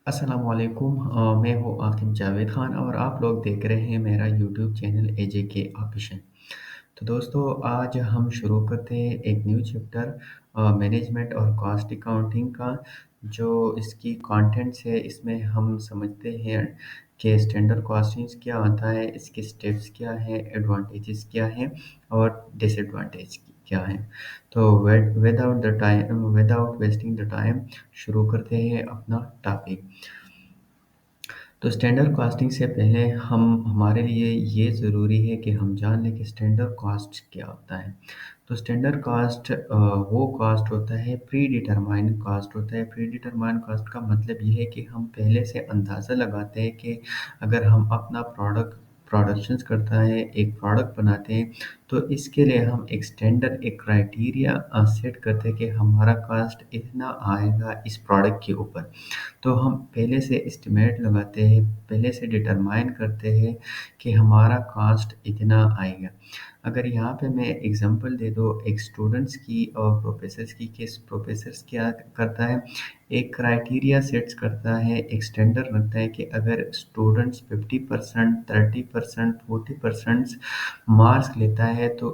अस्सलामुअलैकुम मैं हूँ आकिब जावेद ख़ान और आप लोग देख रहे हैं मेरा यूट्यूब चैनल एजे के ऑफिशियल। तो दोस्तों आज हम शुरू करते हैं एक न्यू चैप्टर मैनेजमेंट और कॉस्ट अकाउंटिंग का। जो इसकी कंटेंट्स है इसमें हम समझते हैं कि स्टैंडर्ड कॉस्टिंग क्या होता है, इसके स्टेप्स क्या है, एडवांटेजेस क्या है और डिसएडवांटेज क्या है। तो विदाउट वेस्टिंग द टाइम शुरू करते हैं अपना टॉपिक। तो स्टैंडर्ड कॉस्टिंग से पहले हम हमारे लिए ये ज़रूरी है कि हम जान लें कि स्टैंडर्ड कॉस्ट क्या होता है। तो स्टैंडर्ड कॉस्ट वो कॉस्ट होता है, प्री डिटरमाइंड कॉस्ट होता है। प्री डिटरमाइंड कॉस्ट का मतलब ये है कि हम पहले से अंदाज़ा लगाते हैं कि अगर हम अपना प्रोडक्शंस करता है, एक प्रोडक्ट बनाते हैं, तो इसके लिए हम एक स्टैंडर्ड एक क्राइटेरिया सेट करते हैं कि हमारा कॉस्ट इतना आएगा इस प्रोडक्ट के ऊपर। तो हम पहले से एस्टिमेट लगाते हैं, पहले से डिटरमाइन करते हैं कि हमारा कॉस्ट इतना आएगा। अगर यहाँ पे मैं एग्जांपल दे दूँ एक स्टूडेंट्स की और प्रोफेसर्स की, कि प्रोफेसर्स क्या करता है, एक क्राइटेरिया सेट्स करता है, एक स्टैंडर्ड रखता है कि अगर स्टूडेंट्स 50%, 30%, 40% मार्क्स लेता है तो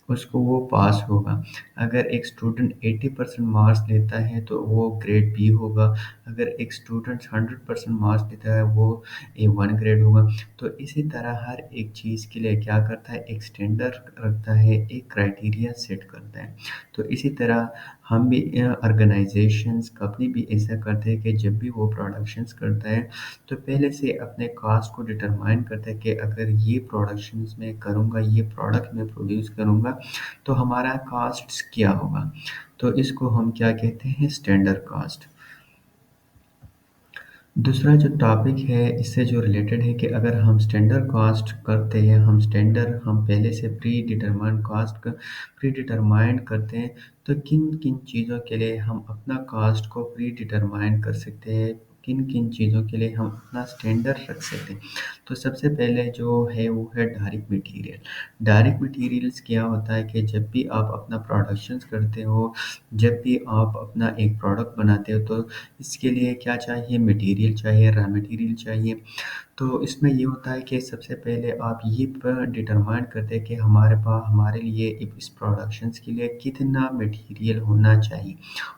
उसको वो पास होगा। अगर एक स्टूडेंट 80% मार्क्स लेता है तो वो ग्रेड बी होगा। अगर एक स्टूडेंट 100% मार्क्स लेता है वो A1 ग्रेड होगा। तो इसी तरह हर एक चीज़ के लिए क्या करता है, एक स्टैंडर्ड रखता है, एक क्राइटेरिया सेट करता है। तो इसी तरह हम भी ऑर्गेनाइजेशंस कंपनी भी ऐसा करते हैं कि जब भी वो प्रोडक्शंस करता है तो पहले से अपने कॉस्ट को डिटरमाइन करता है कि अगर ये प्रोडक्शंस मैं करूँगा, ये प्रोडक्ट मैं प्रोड्यूस करूँगा तो हमारा कॉस्ट क्या होगा। तो इसको हम क्या कहते हैं, स्टैंडर्ड कॉस्ट। दूसरा जो टॉपिक है इससे जो रिलेटेड है कि अगर हम स्टैंडर्ड कॉस्ट करते हैं, हम पहले से प्री डिटरमाइन करते हैं, तो किन किन चीज़ों के लिए हम अपना कॉस्ट को प्री डिटरमाइन कर सकते हैं, किन किन चीज़ों के लिए हम अपना स्टैंडर्ड रख सकते हैं। तो सबसे पहले जो है वो है डायरेक्ट मटेरियल। डायरेक्ट मटेरियल्स क्या होता है कि जब भी आप अपना प्रोडक्शंस करते हो, जब भी आप अपना एक प्रोडक्ट बनाते हो, तो इसके लिए क्या चाहिए, मटेरियल चाहिए, रॉ मटेरियल चाहिए। तो इसमें ये होता है कि सबसे पहले आप ये डिटरमाइन करते हैं कि हमारे लिए इस प्रोडक्शंस के लिए कितना मटेरियल होना चाहिए।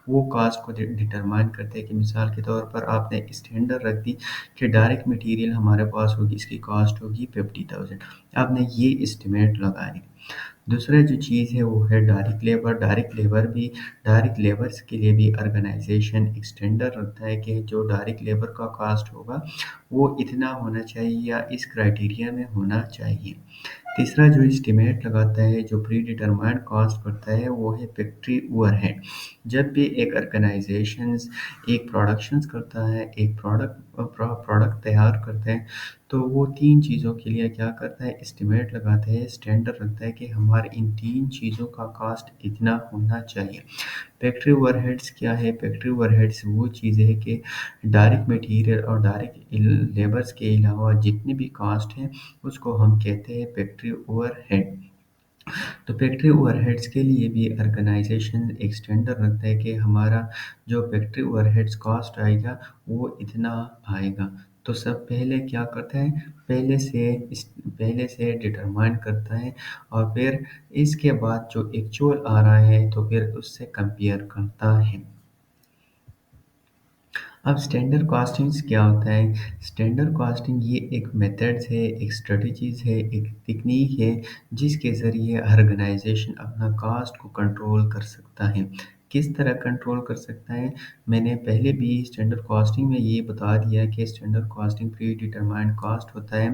वो कॉस्ट को डिटरमाइन करते हैं कि मिसाल के तौर पर आपने स्टैंडर्ड रख दी कि डायरेक्ट मटेरियल हमारे पास होगी, इसकी कॉस्ट होगी 50,000। आपने ये एस्टिमेट लगाए। दूसरा जो चीज़ है वो है डायरेक्ट लेबर। डायरेक्ट लेबर्स के लिए भी ऑर्गेनाइजेशन एक स्टैंडर्ड रखता है कि जो डायरेक्ट लेबर का कॉस्ट होगा वो इतना होना चाहिए या इस क्राइटेरिया में होना चाहिए। तीसरा जो एस्टीमेट लगाता है, जो प्री डिटरमाइंड कॉस्ट करता है, वो है फैक्ट्री ओवरहेड। जब भी एक ऑर्गेनाइजेशंस एक प्रोडक्शंस करता है, एक प्रोडक्ट तैयार करते हैं, तो वो तीन चीज़ों के लिए क्या करता है, एस्टिमेट लगाता है, स्टैंडर्ड रखता है कि हमारे इन तीन चीज़ों का कॉस्ट इतना होना चाहिए। फैक्ट्री ओवरहेड्स क्या है, फैक्ट्री ओवरहेड्स वो चीज़ है कि डायरेक्ट मटेरियल और डायरेक्ट लेबर्स के अलावा जितनी भी कॉस्ट है उसको हम कहते हैं फैक्ट्री ओवरहेड। तो फैक्ट्री ओवरहेड्स के लिए भी ऑर्गेनाइजेशन एक स्टैंडर्ड रखता है कि हमारा जो फैक्ट्री ओवरहेड्स कॉस्ट आएगा वो इतना आएगा। तो सब पहले क्या करता है, पहले से डिटरमाइन करता है और फिर इसके बाद जो एक्चुअल आ रहा है तो फिर उससे कंपेयर करता है। अब स्टैंडर्ड कॉस्टिंग्स क्या होता है? स्टैंडर्ड कॉस्टिंग ये एक मेथड्स है, एक स्ट्रेटजीज है, एक टेक्नीक है जिसके ज़रिए ऑर्गेनाइजेशन अपना कॉस्ट को कंट्रोल कर सकता है। किस तरह कंट्रोल कर सकता है? मैंने पहले भी स्टैंडर्ड कॉस्टिंग में ये बता दिया कि standard costing pre determined cost होता है।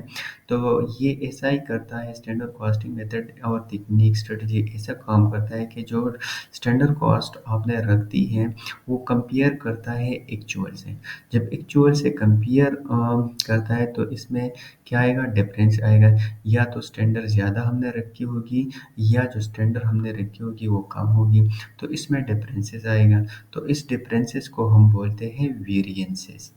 तो ये ऐसा ही करता है, स्टैंडर्ड कॉस्टिंग मेथड और टेक्निक स्ट्रेटजी ऐसा काम करता है कि जो स्टैंडर्ड कॉस्ट आपने रख दी है वो कंपेयर करता है एक्चुअल से। जब एक्चुअल से कंपेयर करता है तो इसमें क्या आएगा, डिफरेंस आएगा। या तो स्टैंडर्ड ज़्यादा हमने रखी होगी या जो स्टैंडर्ड हमने रखी होगी वो कम होगी, तो इसमें डिफरेंसेस आएगा। तो इस डिफरेंसेस को हम बोलते हैं वेरिएंसेस।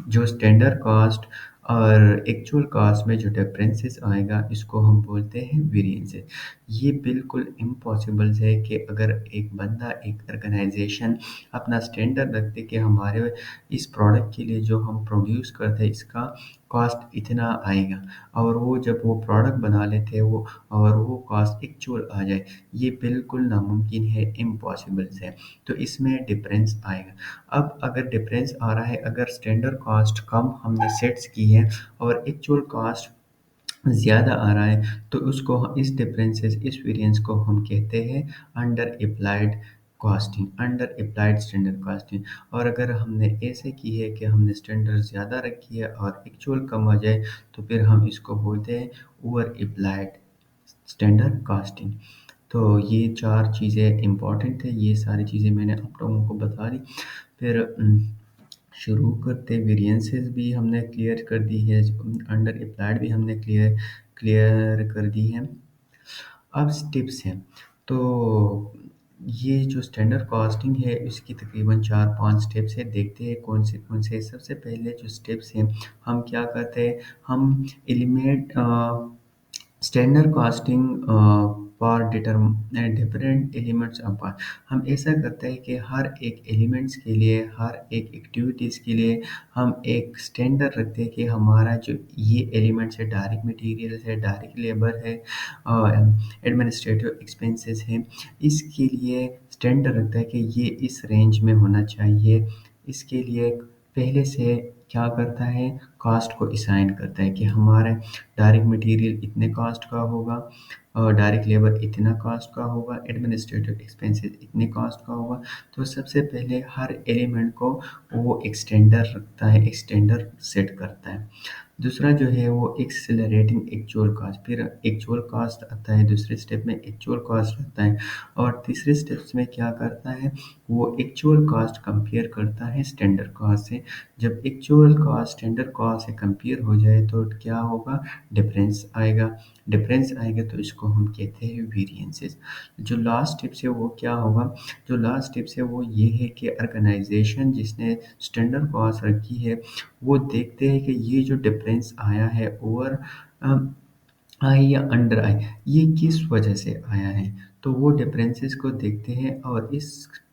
जो स्टैंडर्ड कॉस्ट और एक्चुअल कॉस्ट में जो डिफरेंसेस आएगा इसको हम बोलते हैं वेरिएंसेस। ये बिल्कुल इम्पॉसिबल है कि अगर एक बंदा एक ऑर्गेनाइजेशन अपना स्टैंडर्ड रखते कि हमारे इस प्रोडक्ट के लिए जो हम प्रोड्यूस करते हैं इसका कॉस्ट इतना आएगा, और वो जब वो प्रोडक्ट बना लेते हैं वो और वो कॉस्ट एक्चुअल आ जाए, ये बिल्कुल नामुमकिन है, इम्पॉसिबल है। तो इसमें डिफरेंस आएगा। अब अगर डिफरेंस आ रहा है, अगर स्टैंडर्ड कॉस्ट कम हमने सेट्स की है और एक्चुअल कॉस्ट ज़्यादा आ रहा है, तो उसको इस डिफरेंसेस इस वेरिएंस को हम कहते हैं under applied costing, under applied standard costing. और अगर हमने ऐसे की है कि हमने स्टैंडर्ड ज़्यादा रखी है और एक्चुअल कम आ जाए, तो फिर हम इसको बोलते हैं ओवर अप्लाइड स्टैंडर्ड कॉस्टिंग। तो ये चार चीज़ें इम्पॉर्टेंट है, ये सारी चीज़ें मैंने आप लोगों को बता दी। फिर शुरू करते वेरिएंसेस भी हमने क्लियर कर दी है, अंडर अप्लाइड भी हमने क्लियर क्लियर कर दी है। अब स्टेप्स हैं, तो ये जो स्टैंडर्ड कॉस्टिंग है इसकी तकरीबन 4-5 स्टेप्स है। देखते हैं कौन से। सबसे पहले जो स्टेप्स हैं, हम क्या करते हैं, हम eliminate standard costing for different elements of part. हम ऐसा करते हैं कि हर एक एलिमेंट्स के लिए, हर एक एक्टिविटीज़ के लिए हम एक स्टैंडर्ड रखते हैं कि हमारा जो ये एलिमेंट्स है, डायरेक्ट मटेरियल है, डायरेक्ट लेबर है, एडमिनिस्ट्रेटिव एक्सपेंसेस हैं, इसके लिए स्टैंडर्ड रखता है कि ये इस रेंज में होना चाहिए। इसके लिए पहले से क्या करता है, कॉस्ट को असाइन करता है कि हमारे डायरेक्ट मटेरियल इतने कॉस्ट का होगा, और डायरेक्ट लेबर इतना कॉस्ट का होगा, एडमिनिस्ट्रेटिव एक्सपेंसेस इतने कॉस्ट का होगा। तो सबसे पहले हर एलिमेंट को वो एक्सटेंडर रखता है, एक्सटेंडर सेट करता है। दूसरा जो है वो एक्सेलरेटिंग एक्चुअल कॉस्ट, फिर एक्चुअल कॉस्ट आता है, दूसरे स्टेप में एक्चुअल कॉस्ट आता है, और तीसरे स्टेप्स में क्या करता है, वो एक्चुअल कॉस्ट कंपेयर करता है स्टैंडर्ड कॉस्ट से। जब एक्चुअल कॉस्ट स्टैंडर्ड कॉस्ट से कंपेयर हो जाए तो क्या होगा, डिफरेंस आएगा। डिफरेंस आएगा तो इसको हम कहते हैं वेरिएंसेस। जो लास्ट टिप्स है वो क्या होगा, जो लास्ट टिप्स है वो ये है कि ऑर्गेनाइजेशन जिसने स्टैंडर्ड कॉस्ट रखी है वो देखते हैं कि ये जो डिफरेंस आया है ओवर आए या अंडर आए, ये किस वजह से आया है। तो वो डिफरेंसेस को देखते हैं और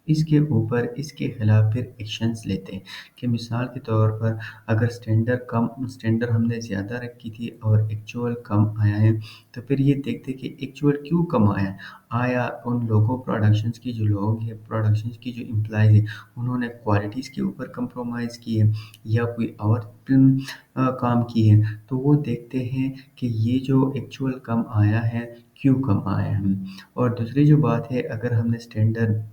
इसके ऊपर इसके खिलाफ फिर एक्शंस लेते हैं। कि मिसाल के तौर पर अगर स्टैंडर्ड हमने ज़्यादा रखी थी और एक्चुअल कम आया है, तो फिर ये देखते हैं कि एक्चुअल क्यों कम आया। आया उन लोगों प्रोडक्शंस की जो लोग हैं, प्रोडक्शंस की जो एम्प्लॉयज़ हैं, उन्होंने क्वालिटीज़ के ऊपर कंप्रोमाइज़ की है या कोई और काम की है। तो वो देखते हैं कि ये जो एक्चुअल कम आया है, क्यों कम आया है। और दूसरी जो बात है, अगर हमने स्टैंडर्ड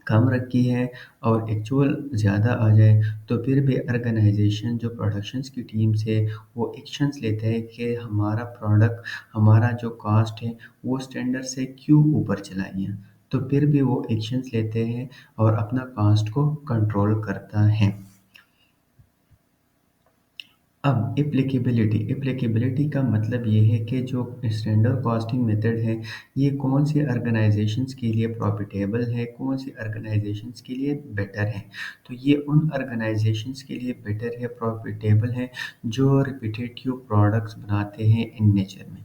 कम रखी है और एक्चुअल ज़्यादा आ जाए, तो फिर भी ऑर्गेनाइजेशन जो प्रोडक्शंस की टीम्स है वो एक्शंस लेते हैं कि हमारा प्रोडक्ट, हमारा जो कॉस्ट है वो स्टैंडर्ड से क्यों ऊपर चला गया। तो फिर भी वो एक्शंस लेते हैं और अपना कॉस्ट को कंट्रोल करता है। अब एप्लीकेबिलिटी का मतलब ये है कि जो स्टैंडर्ड कॉस्टिंग मेथड है, ये कौन से ऑर्गेनाइजेशंस के लिए प्रॉफिटेबल है, कौन से ऑर्गेनाइजेशंस के लिए बेटर है। तो ये उन ऑर्गेनाइजेशंस के लिए बेटर है, प्रॉफिटेबल है, जो रिपीटेटिव प्रोडक्ट्स बनाते हैं इन नेचर में।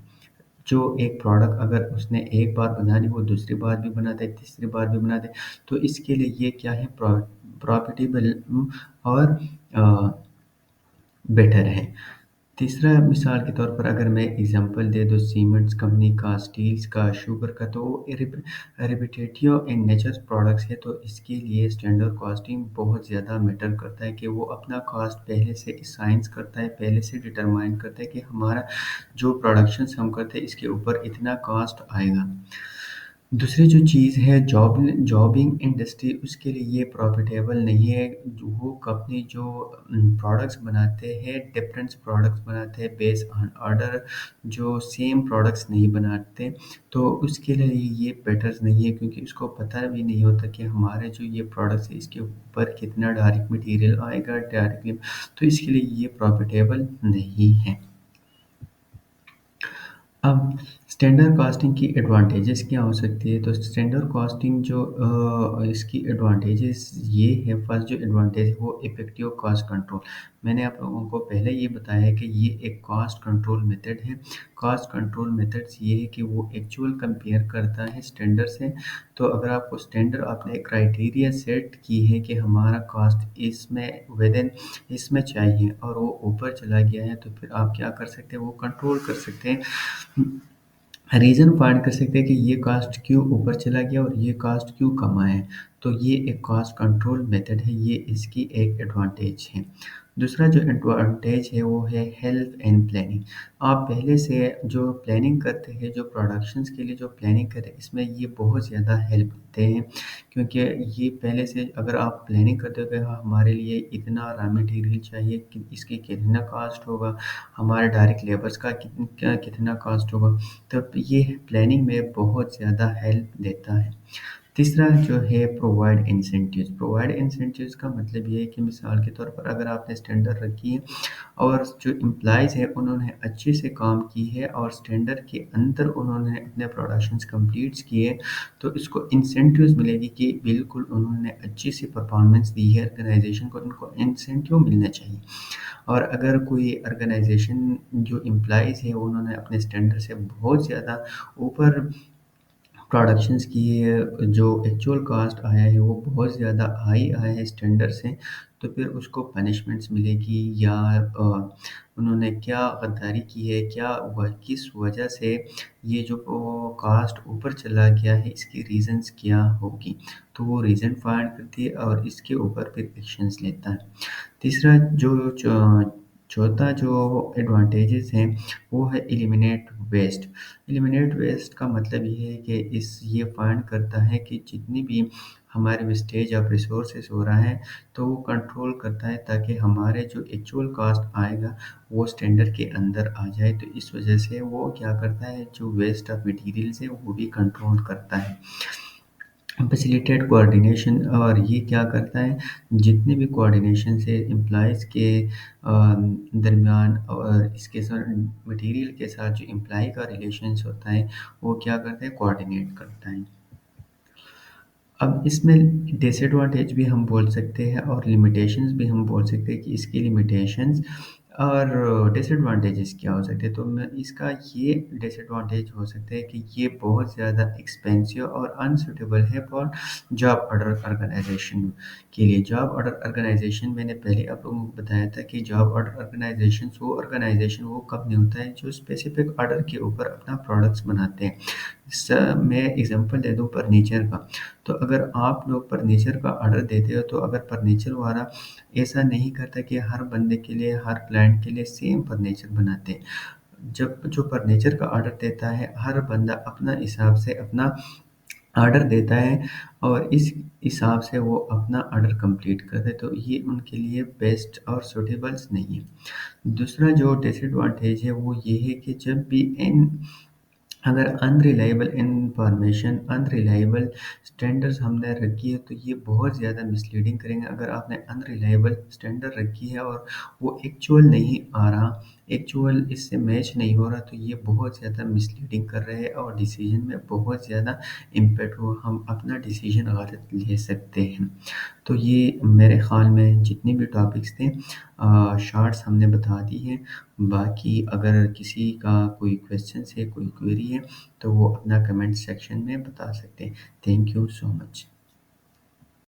जो एक प्रोडक्ट अगर उसने एक बार बना ली, वो दूसरी बार भी बना दे, तीसरी बार भी बना दे, तो इसके लिए ये क्या है, प्रॉफिटेबल और बेटर है। तीसरा मिसाल के तौर पर अगर मैं एग्जांपल दे दूँ सीमेंट्स कंपनी का, स्टील्स का, शुगर का, तो वो रिपीटेटिव इन नेचर प्रोडक्ट्स है, तो इसके लिए स्टैंडर्ड कॉस्टिंग बहुत ज़्यादा मैटर करता है कि वो अपना कॉस्ट पहले से असाइन करता है, पहले से डिटरमाइन करता है कि हमारा जो प्रोडक्शंस हम करते हैं इसके ऊपर इतना कॉस्ट आएगा। दूसरी जो चीज़ है जॉबिंग इंडस्ट्री, उसके लिए ये प्रॉफिटेबल नहीं है। वो कंपनी जो प्रोडक्ट्स बनाते हैं, डिफरेंट प्रोडक्ट्स बनाते हैं बेस्ड ऑन ऑर्डर, जो सेम प्रोडक्ट्स नहीं बनाते, तो उसके लिए ये बेटर नहीं है, क्योंकि उसको पता भी नहीं होता कि हमारे जो ये प्रोडक्ट्स है इसके ऊपर कितना डायरेक्ट मटेरियल आएगा डायरेक्टली, तो इसके लिए ये प्रॉफिटेबल नहीं है। अब स्टैंडर्ड कास्टिंग की एडवांटेजेस क्या हो सकती है? तो स्टैंडर्ड कास्टिंग जो इसकी एडवांटेजेस ये है, फर्स्ट जो एडवांटेज है वो इफ़ेक्टिव कॉस्ट कंट्रोल। मैंने आप लोगों को पहले ये बताया है कि ये एक कॉस्ट कंट्रोल मेथड है। कॉस्ट कंट्रोल मेथड्स ये है कि वो एक्चुअल कंपेयर करता है स्टैंडर्ड से। तो अगर आपको स्टैंडर्ड आपने एक क्राइटेरिया सेट की है कि हमारा कॉस्ट इसमें विदिन इसमें चाहिए और वो ऊपर चला गया है, तो फिर आप क्या कर सकते हैं, वो कंट्रोल कर सकते हैं। रीज़न फाइंड कर सकते हैं कि ये कॉस्ट क्यों ऊपर चला गया और ये कॉस्ट क्यों कम आया है। तो ये एक कॉस्ट कंट्रोल मेथड है, ये इसकी एक एडवांटेज है। दूसरा जो एडवांटेज है वो है हेल्प एंड प्लानिंग। आप पहले से जो प्लानिंग करते हैं, जो प्रोडक्शंस के लिए जो प्लानिंग करते हैं, इसमें ये बहुत ज़्यादा हेल्प देते हैं, क्योंकि ये पहले से अगर आप प्लानिंग करते हो कि हाँ, हमारे लिए इतना रॉ मटेरियल चाहिए कि इसकी कितना कॉस्ट होगा, हमारे डायरेक्ट लेबर्स का कितना कॉस्ट होगा, तब ये प्लानिंग में बहुत ज़्यादा हेल्प देता है। तीसरा जो है प्रोवाइड इंसेंटिव्स का मतलब ये है कि मिसाल के तौर पर अगर आपने स्टैंडर्ड रखी है और जो एम्प्लॉइज़ हैं उन्होंने अच्छे से काम की है और स्टैंडर्ड के अंदर उन्होंने अपने प्रोडक्शंस कंप्लीट किए, तो इसको इंसेंटिव्स मिलेगी कि बिल्कुल उन्होंने अच्छी सी परफॉर्मेंस दी है ऑर्गेनाइजेशन को, उनको इंसेंटिव मिलना चाहिए। और अगर कोई ऑर्गेनाइजेशन जो एम्प्लॉइज़ है उन्होंने अपने स्टैंडर्ड से बहुत ज़्यादा ऊपर प्रोडक्शंस की जो एक्चुअल कॉस्ट आया है वो बहुत ज़्यादा हाई आया है स्टैंडर्ड से, तो फिर उसको पनिशमेंट्स मिलेगी या उन्होंने क्या गद्दारी की है, क्या हुआ, किस वजह से ये जो कॉस्ट ऊपर चला गया है, इसकी रीज़न्स क्या होगी। तो वो रीज़न फाइंड करती है और इसके ऊपर फिर एक्शंस लेता है। तीसरा जो चौथा जो एडवांटेजेस हैं वो है एलिमिनेट वेस्ट का मतलब ये है कि इस ये फाइंड करता है कि जितनी भी हमारे वेस्टेज ऑफ रिसोर्सेज हो रहा है, तो वो कंट्रोल करता है ताकि हमारे जो एक्चुअल कॉस्ट आएगा वो स्टैंडर्ड के अंदर आ जाए। तो इस वजह से वो क्या करता है, जो वेस्ट ऑफ मटेरियल्स है वो भी कंट्रोल करता है। फैसिलिटेट कोऑर्डिनेशन, और ये क्या करता है, जितने भी कोऑर्डिनेशन से एम्प्लॉइज़ के दरमियान और इसके साथ मटेरियल के साथ जो एम्प्लॉई का रिलेशंस होता है वो क्या करता है, कोऑर्डिनेट करता है। अब इसमें डिसएडवांटेज भी हम बोल सकते हैं और लिमिटेशंस भी हम बोल सकते हैं कि इसकी लिमिटेशंस और डिसएडवांटेजेस क्या हो सकते हैं। तो मैं इसका ये डिसएडवांटेज हो सकता है कि ये बहुत ज़्यादा एक्सपेंसिव और अनसूटेबल है फॉर जॉब ऑर्डर ऑर्गेनाइजेशन के लिए। जॉब ऑर्डर ऑर्गेनाइजेशन मैंने पहले आप लोगों को बताया था कि जॉब ऑर्डर ऑर्गेनाइजेशन वो कंपनी होता है जो स्पेसिफिक ऑर्डर के ऊपर अपना प्रोडक्ट्स बनाते हैं। मैं एग्जांपल दे दूँ फर्नीचर का। तो अगर आप लोग फर्नीचर का ऑर्डर देते हो, तो अगर फर्नीचर वाला ऐसा नहीं करता कि हर बंदे के लिए, हर क्लाइंट के लिए सेम फर्नीचर बनाते हैं। जब जो फर्नीचर का ऑर्डर देता है, हर बंदा अपना हिसाब से अपना ऑर्डर देता है और इस हिसाब से वो अपना ऑर्डर कंप्लीट करता है, तो ये उनके लिए बेस्ट और सूटेबल्स नहीं है। दूसरा जो डिसएडवांटेज है वो ये है कि जब भी इन अगर अनरिलायबल इंफॉर्मेशन, अनरिलायबल स्टैंडर्ड्स हमने रखी है, तो ये बहुत ज़्यादा मिसलीडिंग करेंगे। अगर आपने अनरिलायबल स्टैंडर्ड रखी है और वो एक्चुअल नहीं आ रहा, एक्चुअल इससे मैच नहीं हो रहा, तो ये बहुत ज़्यादा मिसलीडिंग कर रहे हैं और डिसीजन में बहुत ज़्यादा इम्पैक्ट हो, हम अपना डिसीजन गलत ले सकते हैं। तो ये मेरे ख़्याल में जितने भी टॉपिक्स थे शॉर्ट्स हमने बता दी हैं। बाकी अगर किसी का कोई क्वेश्चन्स है, कोई क्वेरी है, तो वो अपना कमेंट सेक्शन में बता सकते हैं। Thank you so much.